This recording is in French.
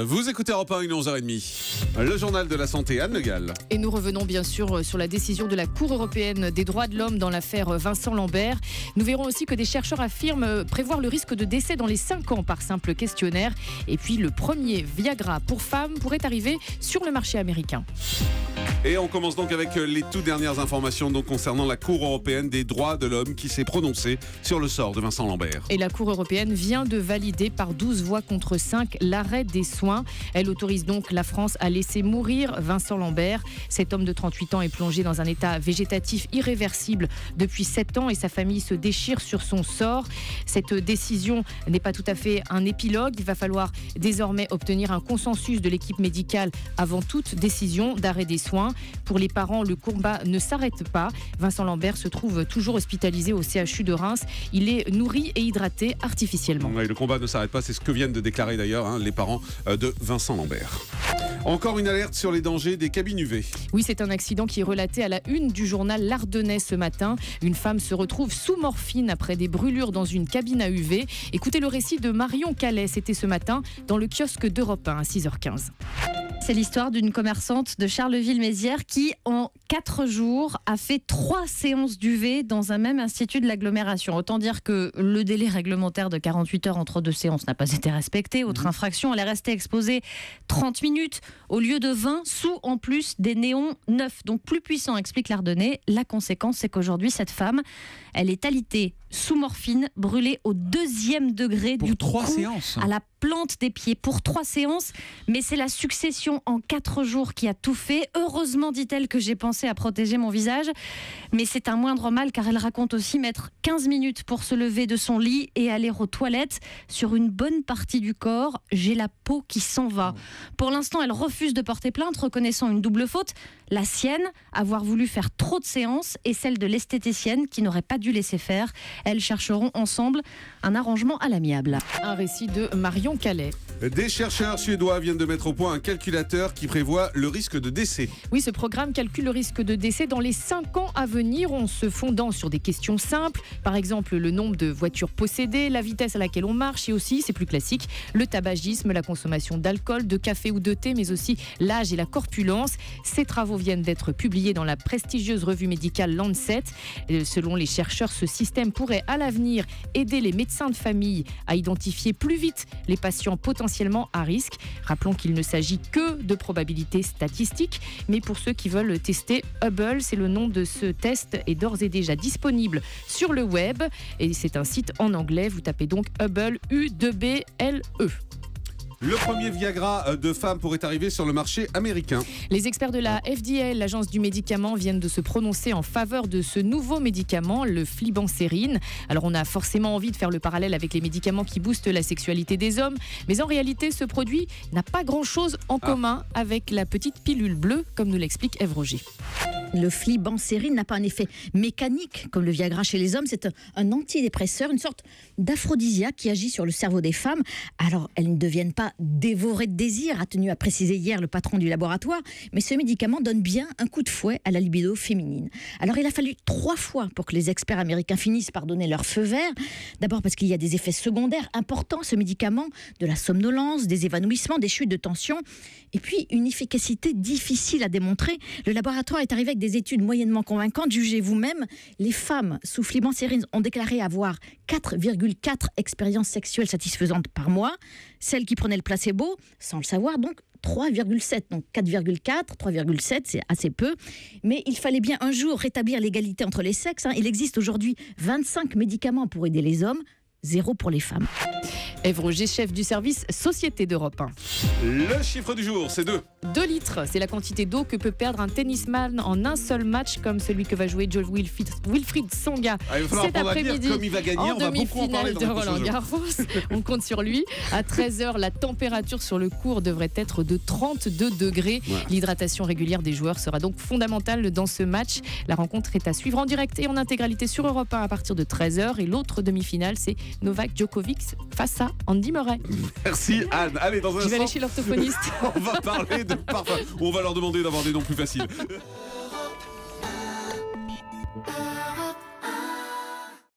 Vous écoutez Europe 1, 11h30. Le journal de la santé, Anne Le Gall. Et nous revenons bien sûr sur la décision de la Cour européenne des droits de l'homme dans l'affaire Vincent Lambert. Nous verrons aussi que des chercheurs affirment prévoir le risque de décès dans les 5 ans par simple questionnaire. Et puis le premier Viagra pour femmes pourrait arriver sur le marché américain. Et on commence donc avec les toutes dernières informations concernant la Cour européenne des droits de l'homme qui s'est prononcée sur le sort de Vincent Lambert. Et la Cour européenne vient de valider par 12 voix contre 5 l'arrêt des soins. Elle autorise donc la France à laisser mourir Vincent Lambert. Cet homme de 38 ans est plongé dans un état végétatif irréversible depuis 7 ans et sa famille se déchire sur son sort. Cette décision n'est pas tout à fait un épilogue. Il va falloir désormais obtenir un consensus de l'équipe médicale avant toute décision d'arrêt des soins. Pour les parents, le combat ne s'arrête pas. Vincent Lambert se trouve toujours hospitalisé au CHU de Reims. Il est nourri et hydraté artificiellement. Oui, le combat ne s'arrête pas, c'est ce que viennent de déclarer d'ailleurs les parents de Vincent Lambert. Encore une alerte sur les dangers des cabines UV. Oui, c'est un accident qui est relaté à la une du journal L'Ardennais ce matin. Une femme se retrouve sous morphine après des brûlures dans une cabine à UV. Écoutez le récit de Marion Calais, c'était ce matin dans le kiosque d'Europe 1 à 6h15. C'est l'histoire d'une commerçante de Charleville-Mézières qui, en 4 jours, a fait 3 séances d'UV dans un même institut de l'agglomération. Autant dire que le délai réglementaire de 48 heures entre 2 séances n'a pas été respecté. Autre infraction, elle est restée exposée 30 minutes au lieu de 20, sous en plus des néons neufs, donc plus puissants, explique l'Ardennais. La conséquence, c'est qu'aujourd'hui, cette femme, elle est alitée sous morphine, brûlée au 2e degré pour du 3 cou séances. à la plante des pieds pour 3 séances, mais c'est la succession en 4 jours qui a tout fait. Heureusement, dit-elle, que j'ai pensé à protéger mon visage, mais c'est un moindre mal car elle raconte aussi mettre 15 minutes pour se lever de son lit et aller aux toilettes. Sur une bonne partie du corps, j'ai la peau qui s'en va. Pour l'instant, elle refuse de porter plainte, reconnaissant une double faute, la sienne, avoir voulu faire trop de séances, et celle de l'esthéticienne qui n'aurait pas dû laisser faire. Elles chercheront ensemble un arrangement à l'amiable. Un récit de Marion Calais. Des chercheurs suédois viennent de mettre au point un calculateur qui prévoit le risque de décès. Oui, ce programme calcule le risque de décès dans les 5 ans à venir en se fondant sur des questions simples. Par exemple, le nombre de voitures possédées, la vitesse à laquelle on marche et aussi, c'est plus classique, le tabagisme, la consommation d'alcool, de café ou de thé, mais aussi l'âge et la corpulence. Ces travaux viennent d'être publiés dans la prestigieuse revue médicale Lancet. Selon les chercheurs, ce système pourrait à l'avenir aider les médecins de famille à identifier plus vite les patients potentiellement à risque. Rappelons qu'il ne s'agit que de probabilités statistiques, mais pour ceux qui veulent tester Hubble, c'est le nom de ce test, est d'ores et déjà disponible sur le web et c'est un site en anglais. Vous tapez donc Hubble, U-B-L-E. Le premier Viagra de femmes pourrait arriver sur le marché américain. Les experts de la FDA, l'agence du médicament, viennent de se prononcer en faveur de ce nouveau médicament, le flibansérin. Alors on a forcément envie de faire le parallèle avec les médicaments qui boostent la sexualité des hommes, mais en réalité ce produit n'a pas grand-chose en commun avec la petite pilule bleue, comme nous l'explique Ève Roger. Le flibansérin n'a pas un effet mécanique comme le Viagra chez les hommes. C'est un antidépresseur, une sorte d'aphrodisiaque qui agit sur le cerveau des femmes. Alors, elles ne deviennent pas dévorées de désir, a tenu à préciser hier le patron du laboratoire, mais ce médicament donne bien un coup de fouet à la libido féminine. Alors, il a fallu 3 fois pour que les experts américains finissent par donner leur feu vert. D'abord parce qu'il y a des effets secondaires importants, ce médicament, de la somnolence, des évanouissements, des chutes de tension, et puis une efficacité difficile à démontrer. Le laboratoire est arrivé avec des études moyennement convaincantes. Jugez vous-même, les femmes sous flibansérin ont déclaré avoir 4,4 expériences sexuelles satisfaisantes par mois. Celles qui prenaient le placebo, sans le savoir, donc 3,7. Donc 4,4, 3,7, c'est assez peu. Mais il fallait bien un jour rétablir l'égalité entre les sexes. Il existe aujourd'hui 25 médicaments pour aider les hommes, 0 pour les femmes. Ève Roger, chef du service Société d'Europe 1. Le chiffre du jour, c'est 2. 2 litres, c'est la quantité d'eau que peut perdre un tennisman en un seul match, comme celui que va jouer Wilfried Tsonga cet après-midi comme il va gagner, en on va beaucoup en parler demi-finale dans de le prochain Roland jeu. Garros. On compte sur lui. À 13h, la température sur le court devrait être de 32 degrés. Ouais. L'hydratation régulière des joueurs sera donc fondamentale dans ce match. La rencontre est à suivre en direct et en intégralité sur Europe 1 à partir de 13h. Et l'autre demi-finale, c'est Novak Djokovic face à Andy Murray. Merci Anne. Allez, dans un Je vais aller instant, chez l'orthophoniste. on va parler de parfum. On va leur demander d'avoir des noms plus faciles.